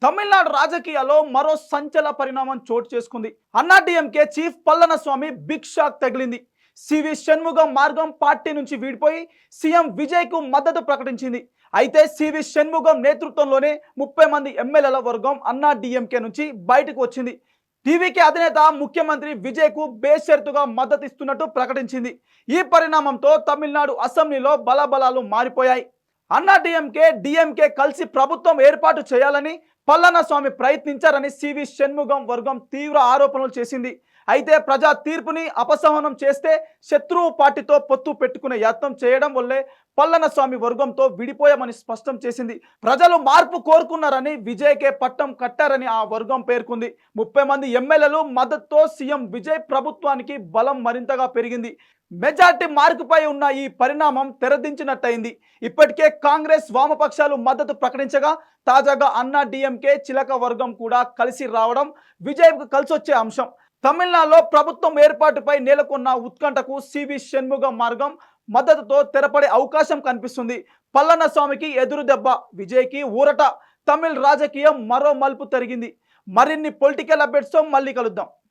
తమిళనాడు రాజకీయాల్లో మరో సంచలన పరిణామం చోటు చేసుకుంది. AIADMK chief Palaniswami big shock తగిలింది. సివి షణ్ముగం మార్గం పార్టీ నుంచి వీడిపోయి సీఎం విజయ్ కు మద్దతు ప్రకటించింది. అయితే సివి షణ్ముగం నేతృత్వంలోనే 30 మంది ఎమ్మెల్యేల వర్గం అన్నాడీఎంకే నుంచి బయటకు వచ్చింది. టీవీకే అధినేత ముఖ్యమంత్రి విజయ్ కు బేషరతుగా మద్దతు ఇస్తున్నట్టు ప్రకటించింది. ఈ పరిణామంతో తమిళనాడు అసెంబ్లీలో బలాబలాలు మారిపోయాయి. అన్నాడీఎంకే డిఎంకే కలిసి ప్రభుత్వం ఏర్పాటు చేయాలని పళనిస్వామి ప్రయత్నించారని సివి షణ్ముగం వర్గం తీవ్ర ఆరోపణలు చేసింది. అయితే ప్రజా తీర్పుని అపసహనం చేస్తే శత్రువు పార్టీతో పొత్తు పెట్టుకునే యత్నం చేయడం వల్లే పళనిస్వామి వర్గంతో విడిపోయామని స్పష్టం చేసింది. ప్రజలు మార్పు కోరుకున్నారని విజయ్కే పట్టం కట్టారని ఆ వర్గం పేర్కొంది. 30 మంది ఎమ్మెల్యేలు మద్దతుతో సీఎం విజయ్ ప్రభుత్వానికి బలం మరింతగా పెరిగింది. మెజార్టీ మార్కుపై ఉన్న ఈ పరిణామం తెరదించినట్టయింది. ఇప్పటికే కాంగ్రెస్ వామపక్షాలు మద్దతు ప్రకటించగా తాజాగా అన్నాడీఎంకే చిలక వర్గం కూడా కలిసి రావడం విజయ్కు కలిసొచ్చే అంశం. తమిళనాడులో ప్రభుత్వం ఏర్పాటుపై నెలకొన్న ఉత్కంఠకు సివి షణ్ముగం మార్గం మద్దతుతో తెరపడే అవకాశం కనిపిస్తుంది. పళనిస్వామికి ఎదురు దెబ్బ, విజయ్కి ఊరట. తమిళ రాజకీయం మరో మలుపు తిరిగింది. మరిన్ని పొలిటికల్ అప్డేట్స్తో మళ్ళీ కలుద్దాం.